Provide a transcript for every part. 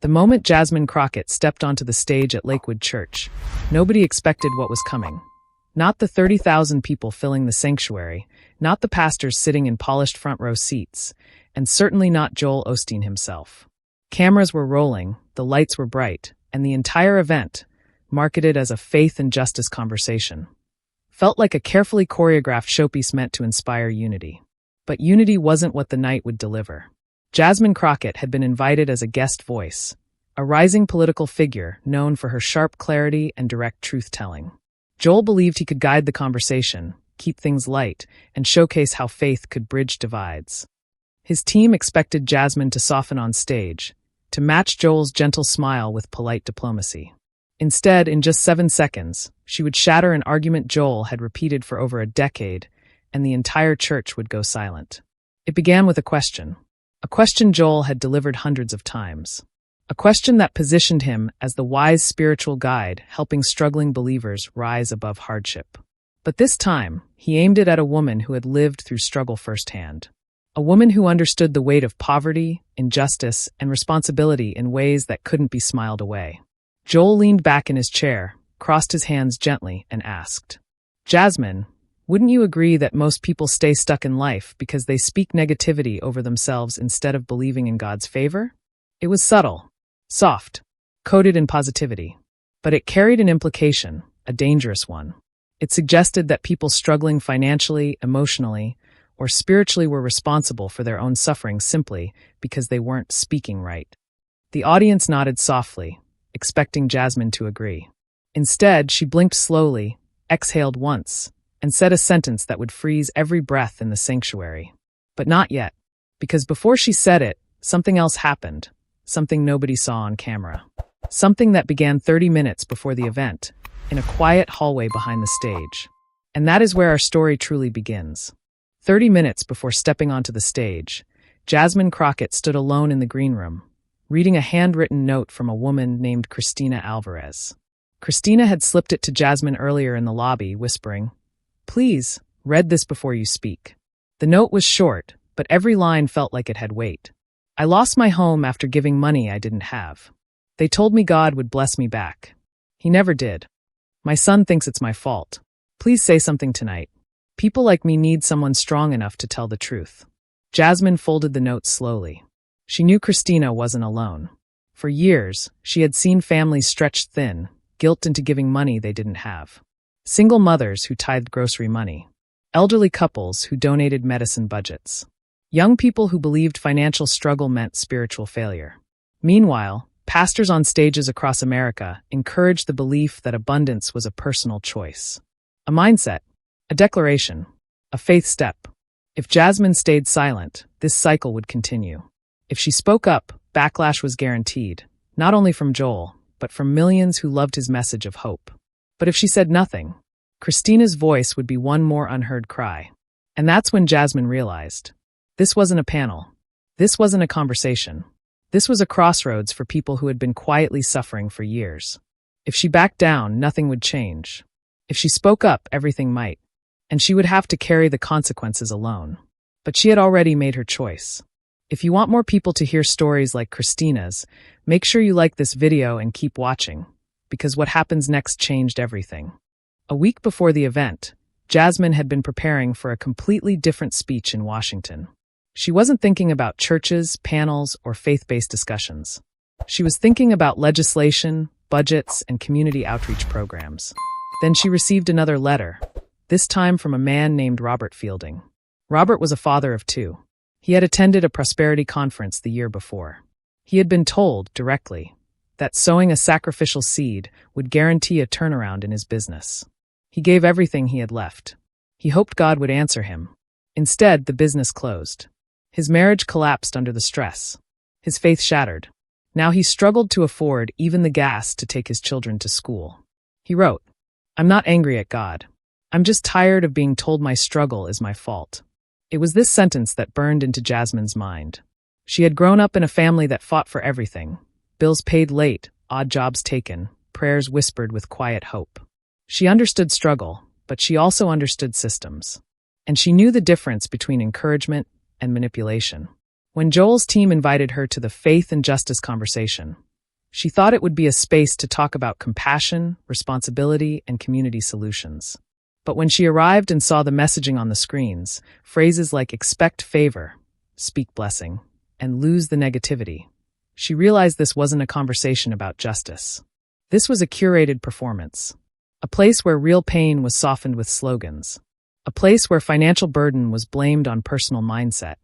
The moment Jasmine Crockett stepped onto the stage at Lakewood Church, nobody expected what was coming. Not the 30,000 people filling the sanctuary, not the pastors sitting in polished front-row seats, and certainly not Joel Osteen himself. Cameras were rolling, the lights were bright, and the entire event, marketed as a faith and justice conversation, felt like a carefully choreographed showpiece meant to inspire unity. But unity wasn't what the night would deliver. Jasmine Crockett had been invited as a guest voice, a rising political figure known for her sharp clarity and direct truth-telling. Joel believed he could guide the conversation, keep things light, and showcase how faith could bridge divides. His team expected Jasmine to soften on stage, to match Joel's gentle smile with polite diplomacy. Instead, in just 7 seconds, she would shatter an argument Joel had repeated for over a decade, and the entire church would go silent. It began with a question Joel had delivered hundreds of times. A question that positioned him as the wise spiritual guide helping struggling believers rise above hardship. But this time, he aimed it at a woman who had lived through struggle firsthand. A woman who understood the weight of poverty, injustice, and responsibility in ways that couldn't be smiled away. Joel leaned back in his chair, crossed his hands gently, and asked, "Jasmine, wouldn't you agree that most people stay stuck in life because they speak negativity over themselves instead of believing in God's favor?" It was subtle, soft, coated in positivity. But it carried an implication, a dangerous one. It suggested that people struggling financially, emotionally, or spiritually were responsible for their own suffering simply because they weren't speaking right. The audience nodded softly, expecting Jasmine to agree. Instead, she blinked slowly, exhaled once, and said a sentence that would freeze every breath in the sanctuary. But not yet, because before she said it, something else happened, something nobody saw on camera. Something that began 30 minutes before the event, in a quiet hallway behind the stage. And that is where our story truly begins. 30 minutes before stepping onto the stage, Jasmine Crockett stood alone in the green room, reading a handwritten note from a woman named Christina Alvarez. Christina had slipped it to Jasmine earlier in the lobby, whispering, "Please, read this before you speak." The note was short, but every line felt like it had weight. "I lost my home after giving money I didn't have. They told me God would bless me back. He never did. My son thinks it's my fault. Please say something tonight. People like me need someone strong enough to tell the truth." Jasmine folded the note slowly. She knew Christina wasn't alone. For years, she had seen families stretched thin, guilt into giving money they didn't have. Single mothers who tithed grocery money. Elderly couples who donated medicine budgets. Young people who believed financial struggle meant spiritual failure. Meanwhile, pastors on stages across America encouraged the belief that abundance was a personal choice. A mindset, a declaration, a faith step. If Jasmine stayed silent, this cycle would continue. If she spoke up, backlash was guaranteed, not only from Joel, but from millions who loved his message of hope. But if she said nothing, Christina's voice would be one more unheard cry. And that's when Jasmine realized. This wasn't a panel. This wasn't a conversation. This was a crossroads for people who had been quietly suffering for years. If she backed down, nothing would change. If she spoke up, everything might. And she would have to carry the consequences alone. But she had already made her choice. If you want more people to hear stories like Christina's, make sure you like this video and keep watching, because what happens next changed everything. A week before the event, Jasmine had been preparing for a completely different speech in Washington. She wasn't thinking about churches, panels, or faith-based discussions. She was thinking about legislation, budgets, and community outreach programs. Then she received another letter, this time from a man named Robert Fielding. Robert was a father of 2. He had attended a prosperity conference the year before. He had been told, directly, that sowing a sacrificial seed would guarantee a turnaround in his business. He gave everything he had left. He hoped God would answer him. Instead, the business closed. His marriage collapsed under the stress. His faith shattered. Now he struggled to afford even the gas to take his children to school. He wrote, "I'm not angry at God. I'm just tired of being told my struggle is my fault." It was this sentence that burned into Jasmine's mind. She had grown up in a family that fought for everything. Bills paid late, odd jobs taken, prayers whispered with quiet hope. She understood struggle, but she also understood systems. And she knew the difference between encouragement and manipulation. When Joel's team invited her to the faith and justice conversation, She thought it would be a space to talk about compassion, responsibility, and community solutions. But when she arrived and saw the messaging on the screens, phrases like expect favor, speak blessing, and lose the negativity, she realized this wasn't a conversation about justice. This was a curated performance. A place where real pain was softened with slogans. A place where financial burden was blamed on personal mindset.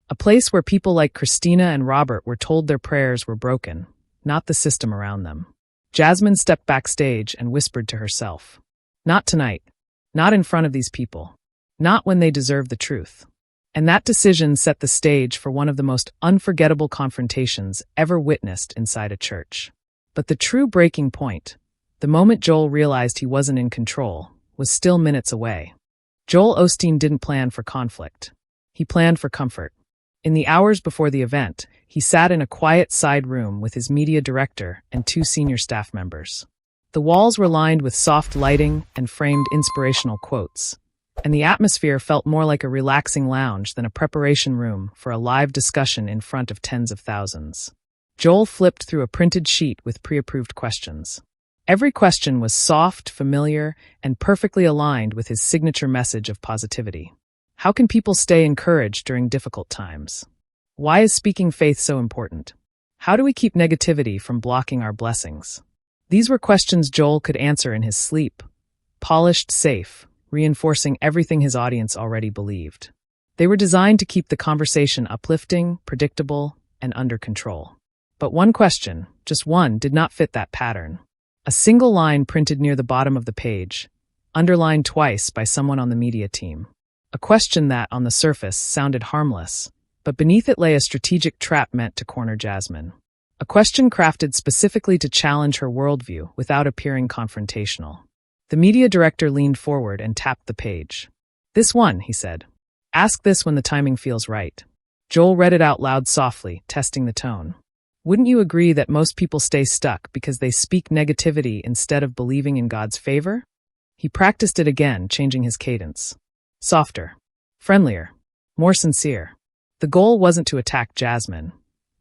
A place where people like Christina and Robert were told their prayers were broken, not the system around them. Jasmine stepped backstage and whispered to herself, "Not tonight. Not in front of these people. Not when they deserve the truth." And that decision set the stage for one of the most unforgettable confrontations ever witnessed inside a church. But the true breaking point, the moment Joel realized he wasn't in control, was still minutes away. Joel Osteen didn't plan for conflict. He planned for comfort. In the hours before the event, he sat in a quiet side room with his media director and 2 senior staff members. The walls were lined with soft lighting and framed inspirational quotes, and the atmosphere felt more like a relaxing lounge than a preparation room for a live discussion in front of tens of thousands. Joel flipped through a printed sheet with pre-approved questions. Every question was soft, familiar, and perfectly aligned with his signature message of positivity. How can people stay encouraged during difficult times? Why is speaking faith so important? How do we keep negativity from blocking our blessings? These were questions Joel could answer in his sleep, polished, safe, reinforcing everything his audience already believed. They were designed to keep the conversation uplifting, predictable, and under control. But one question, just one, did not fit that pattern. A single line printed near the bottom of the page, underlined twice by someone on the media team. A question that, on the surface, sounded harmless, but beneath it lay a strategic trap meant to corner Jasmine. A question crafted specifically to challenge her worldview without appearing confrontational. The media director leaned forward and tapped the page. "This one," he said. "Ask this when the timing feels right." Joel read it out loud softly, testing the tone. "Wouldn't you agree that most people stay stuck because they speak negativity instead of believing in God's favor?" He practiced it again, changing his cadence. Softer, friendlier, more sincere. The goal wasn't to attack Jasmine.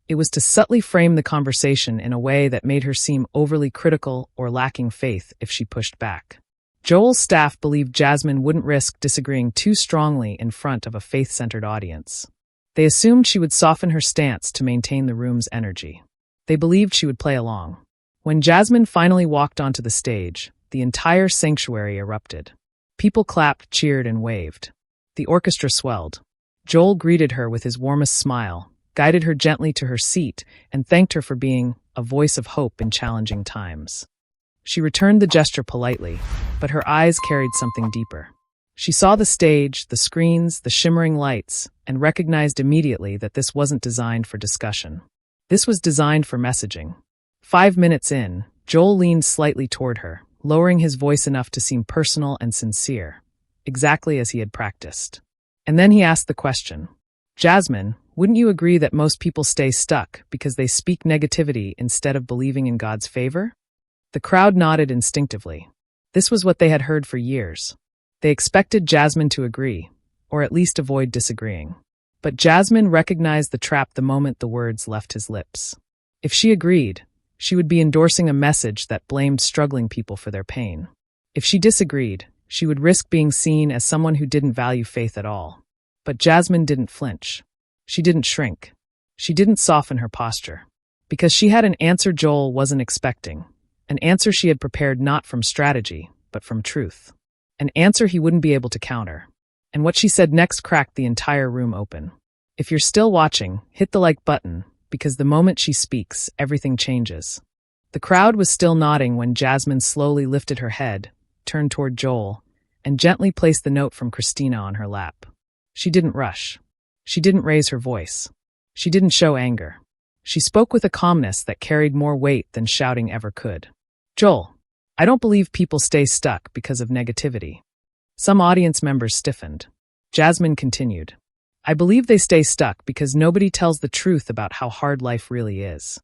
It was to subtly frame the conversation in a way that made her seem overly critical or lacking faith if she pushed back. Joel's staff believed Jasmine wouldn't risk disagreeing too strongly in front of a faith-centered audience. They assumed she would soften her stance to maintain the room's energy. They believed she would play along. When Jasmine finally walked onto the stage, the entire sanctuary erupted. People clapped, cheered, and waved. The orchestra swelled. Joel greeted her with his warmest smile, guided her gently to her seat, and thanked her for being a voice of hope in challenging times. She returned the gesture politely, but her eyes carried something deeper. She saw the stage, the screens, the shimmering lights, and recognized immediately that this wasn't designed for discussion. This was designed for messaging. 5 minutes in, Joel leaned slightly toward her, lowering his voice enough to seem personal and sincere, exactly as he had practiced. And then he asked the question, "Jasmine, wouldn't you agree that most people stay stuck because they speak negativity instead of believing in God's favor?" The crowd nodded instinctively. This was what they had heard for years. They expected Jasmine to agree, or at least avoid disagreeing. But Jasmine recognized the trap the moment the words left his lips. If she agreed, she would be endorsing a message that blamed struggling people for their pain. If she disagreed, she would risk being seen as someone who didn't value faith at all. But Jasmine didn't flinch. She didn't shrink. She didn't soften her posture. Because she had an answer Joel wasn't expecting. An answer she had prepared not from strategy, but from truth. An answer he wouldn't be able to counter. And what she said next cracked the entire room open. If you're still watching, hit the like button, because the moment she speaks, everything changes. The crowd was still nodding when Jasmine slowly lifted her head, turned toward Joel, and gently placed the note from Christina on her lap. She didn't rush. She didn't raise her voice. She didn't show anger. She spoke with a calmness that carried more weight than shouting ever could. "Joel, I don't believe people stay stuck because of negativity." Some audience members stiffened. Jasmine continued, "I believe they stay stuck because nobody tells the truth about how hard life really is."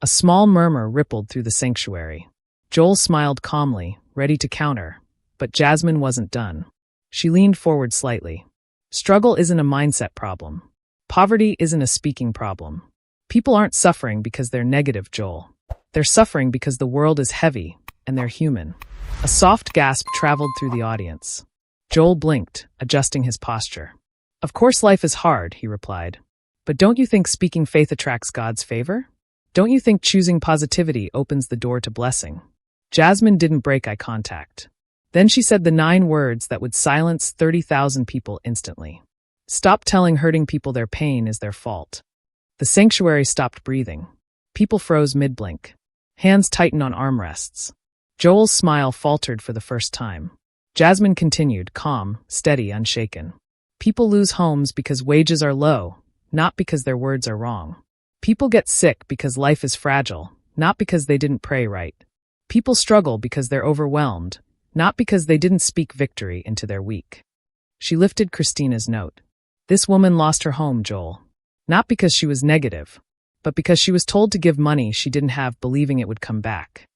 A small murmur rippled through the sanctuary. Joel smiled calmly, ready to counter, but Jasmine wasn't done. She leaned forward slightly. "Struggle isn't a mindset problem. Poverty isn't a speaking problem. People aren't suffering because they're negative, Joel. They're suffering because the world is heavy, and they're human. A soft gasp traveled through the audience. Joel blinked, adjusting his posture. Of course life is hard, he replied. But don't you think speaking faith attracts God's favor? Don't you think choosing positivity opens the door to blessing? Jasmine didn't break eye contact. Then she said the 9 words that would silence 30,000 people instantly. Stop telling hurting people their pain is their fault. The sanctuary stopped breathing. People froze mid-blink. Hands tightened on armrests. Joel's smile faltered for the first time. Jasmine continued, calm, steady, unshaken. People lose homes because wages are low, not because their words are wrong. People get sick because life is fragile, not because they didn't pray right. People struggle because they're overwhelmed, not because they didn't speak victory into their week. She lifted Christina's note. This woman lost her home, Joel. Not because she was negative, but because she was told to give money she didn't have, believing it would come back.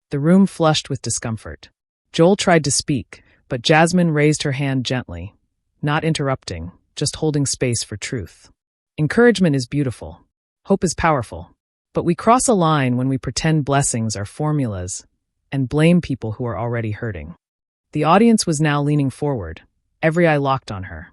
The room flushed with discomfort. Joel tried to speak, but Jasmine raised her hand gently, not interrupting, just holding space for truth. Encouragement is beautiful. Hope is powerful. But we cross a line when we pretend blessings are formulas and blame people who are already hurting. The audience was now leaning forward, every eye locked on her.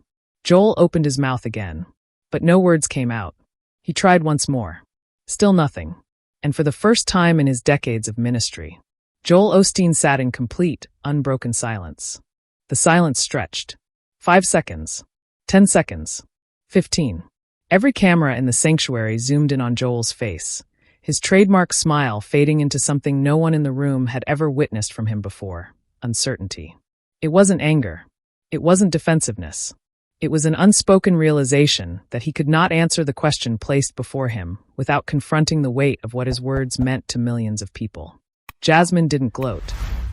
Joel opened his mouth again, but no words came out. He tried once more. Still nothing. And for the first time in his decades of ministry, Joel Osteen sat in complete, unbroken silence. The silence stretched. 5 seconds. 10 seconds. 15. Every camera in the sanctuary zoomed in on Joel's face, his trademark smile fading into something no one in the room had ever witnessed from him before: uncertainty. It wasn't anger. It wasn't defensiveness. It was an unspoken realization that he could not answer the question placed before him without confronting the weight of what his words meant to millions of people. Jasmine didn't gloat.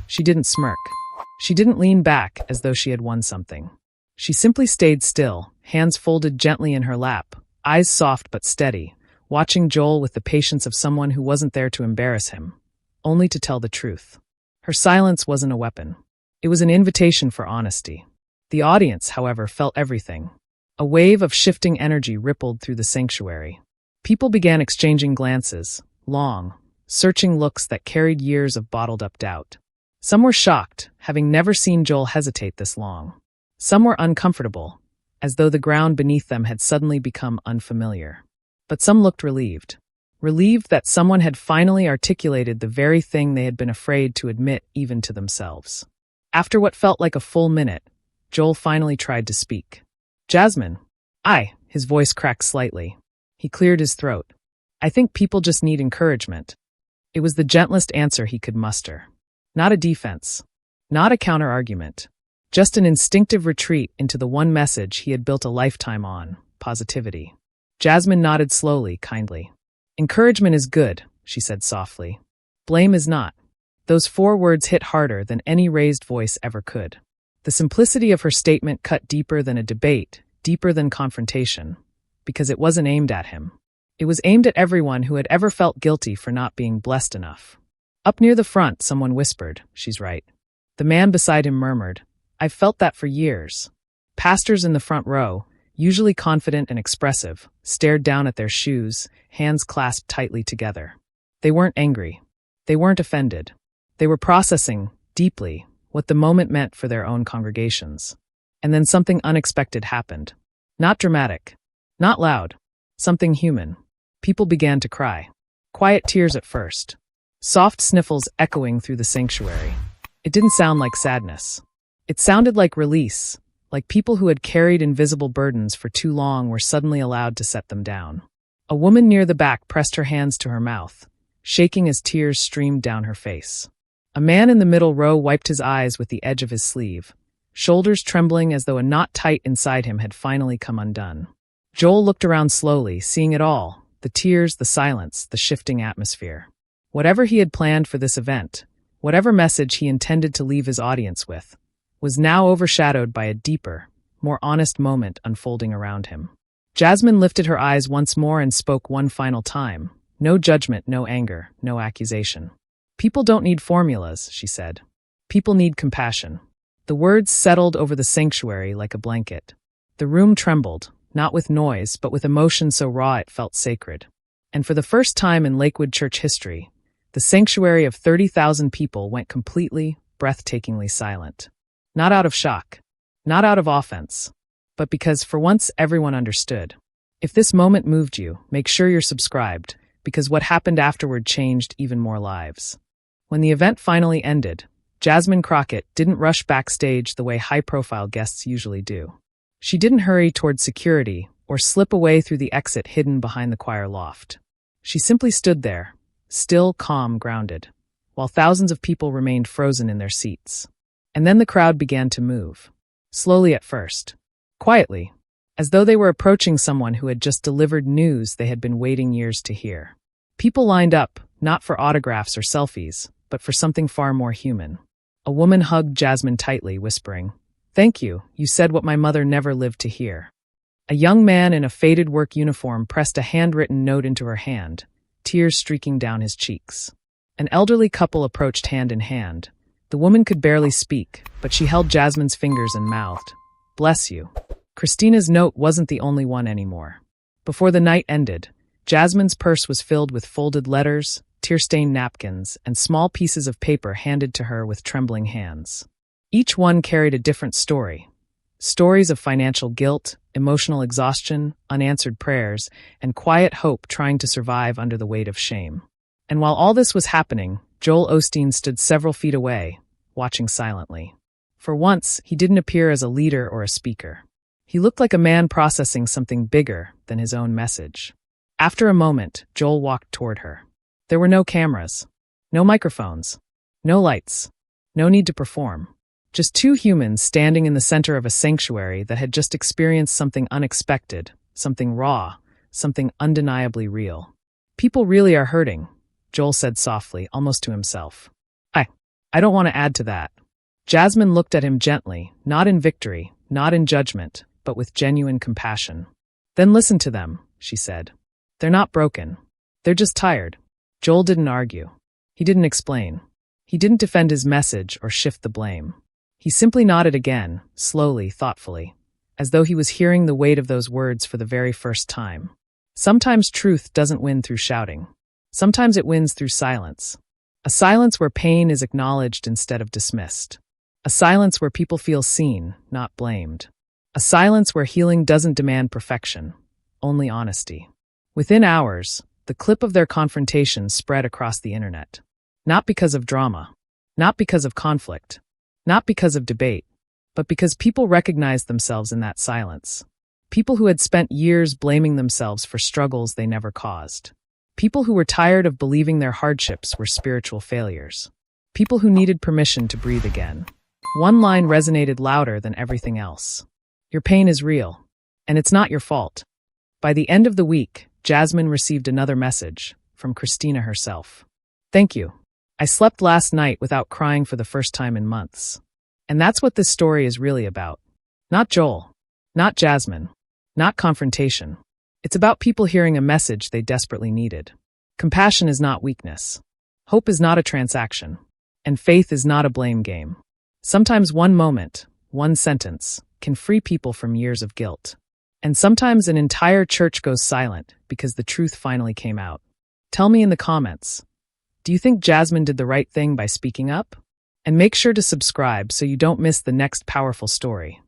She didn't smirk. She didn't lean back as though she had won something. She simply stayed still, hands folded gently in her lap, eyes soft but steady, watching Joel with the patience of someone who wasn't there to embarrass him, only to tell the truth. Her silence wasn't a weapon. It was an invitation for honesty. The audience, however, felt everything. A wave of shifting energy rippled through the sanctuary. People began exchanging glances, long, searching looks that carried years of bottled-up doubt. Some were shocked, having never seen Joel hesitate this long. Some were uncomfortable, as though the ground beneath them had suddenly become unfamiliar. But some looked relieved. Relieved that someone had finally articulated the very thing they had been afraid to admit even to themselves. After what felt like a full minute, Joel finally tried to speak. Jasmine. His voice cracked slightly. He cleared his throat. I think people just need encouragement. It was the gentlest answer he could muster. Not a defense. Not a counter-argument. Just an instinctive retreat into the one message he had built a lifetime on: positivity. Jasmine nodded slowly, kindly. Encouragement is good, she said softly. Blame is not. Those 4 words hit harder than any raised voice ever could. The simplicity of her statement cut deeper than a debate, deeper than confrontation, because it wasn't aimed at him. It was aimed at everyone who had ever felt guilty for not being blessed enough. Up near the front, someone whispered, "She's right." The man beside him murmured, "I've felt that for years." Pastors in the front row, usually confident and expressive, stared down at their shoes, hands clasped tightly together. They weren't angry. They weren't offended. They were processing, deeply, what the moment meant for their own congregations. And then something unexpected happened. Not dramatic. Not loud. Something human. People began to cry. Quiet tears at first. Soft sniffles echoing through the sanctuary. It didn't sound like sadness. It sounded like release, like people who had carried invisible burdens for too long were suddenly allowed to set them down. A woman near the back pressed her hands to her mouth, shaking as tears streamed down her face. A man in the middle row wiped his eyes with the edge of his sleeve, shoulders trembling as though a knot tight inside him had finally come undone. Joel looked around slowly, seeing it all: the tears, the silence, the shifting atmosphere. Whatever he had planned for this event, whatever message he intended to leave his audience with, was now overshadowed by a deeper, more honest moment unfolding around him. Jasmine lifted her eyes once more and spoke one final time. No judgment, no anger, no accusation. People don't need formulas, she said. People need compassion. The words settled over the sanctuary like a blanket. The room trembled, not with noise, but with emotion so raw it felt sacred. And for the first time in Lakewood church history, The sanctuary of 30,000 people went completely, breathtakingly silent. Not out of shock, not out of offense, but because for once everyone understood. If this moment moved you, make sure you're subscribed, because what happened afterward changed even more lives. When the event finally ended, Jasmine Crockett didn't rush backstage the way high-profile guests usually do. She didn't hurry toward security or slip away through the exit hidden behind the choir loft. She simply stood there, still, calm, grounded, while thousands of people remained frozen in their seats. And then the crowd began to move. Slowly at first. Quietly, as though they were approaching someone who had just delivered news they had been waiting years to hear. People lined up, not for autographs or selfies, but for something far more human. A woman hugged Jasmine tightly, whispering, "Thank you, you said what my mother never lived to hear." A young man in a faded work uniform pressed a handwritten note into her hand, tears streaking down his cheeks. An elderly couple approached hand in hand. The woman could barely speak, but she held Jasmine's fingers and mouthed, "Bless you." Christina's note wasn't the only one anymore. Before the night ended, Jasmine's purse was filled with folded letters, tear-stained napkins, and small pieces of paper handed to her with trembling hands. Each one carried a different story. Stories of financial guilt, emotional exhaustion, unanswered prayers, and quiet hope trying to survive under the weight of shame. And while all this was happening, Joel Osteen stood several feet away, watching silently. For once, he didn't appear as a leader or a speaker. He looked like a man processing something bigger than his own message. After a moment, Joel walked toward her. There were no cameras, no microphones, no lights, no need to perform. Just two humans standing in the center of a sanctuary that had just experienced something unexpected, something raw, something undeniably real. "People really are hurting," Joel said softly, almost to himself. I don't want to add to that." Jasmine looked at him gently, not in victory, not in judgment, but with genuine compassion. "Then listen to them," she said. "They're not broken. They're just tired." Joel didn't argue. He didn't explain. He didn't defend his message or shift the blame. He simply nodded again, slowly, thoughtfully, as though he was hearing the weight of those words for the very first time. Sometimes truth doesn't win through shouting. Sometimes it wins through silence. A silence where pain is acknowledged instead of dismissed. A silence where people feel seen, not blamed. A silence where healing doesn't demand perfection, only honesty. Within hours, the clip of their confrontation spread across the internet. Not because of drama, not because of conflict, not because of debate, but because people recognized themselves in that silence. People who had spent years blaming themselves for struggles they never caused. People who were tired of believing their hardships were spiritual failures. People who needed permission to breathe again. One line resonated louder than everything else. "Your pain is real, and it's not your fault." By the end of the week, Jasmine received another message from Christina herself. "Thank you. I slept last night without crying for the first time in months." And that's what this story is really about. Not Joel, not Jasmine, not confrontation. It's about people hearing a message they desperately needed. Compassion is not weakness. Hope is not a transaction. And faith is not a blame game. Sometimes one moment, one sentence, can free people from years of guilt. And sometimes an entire church goes silent because the truth finally came out. Tell me in the comments, do you think Jasmine did the right thing by speaking up? And make sure to subscribe so you don't miss the next powerful story.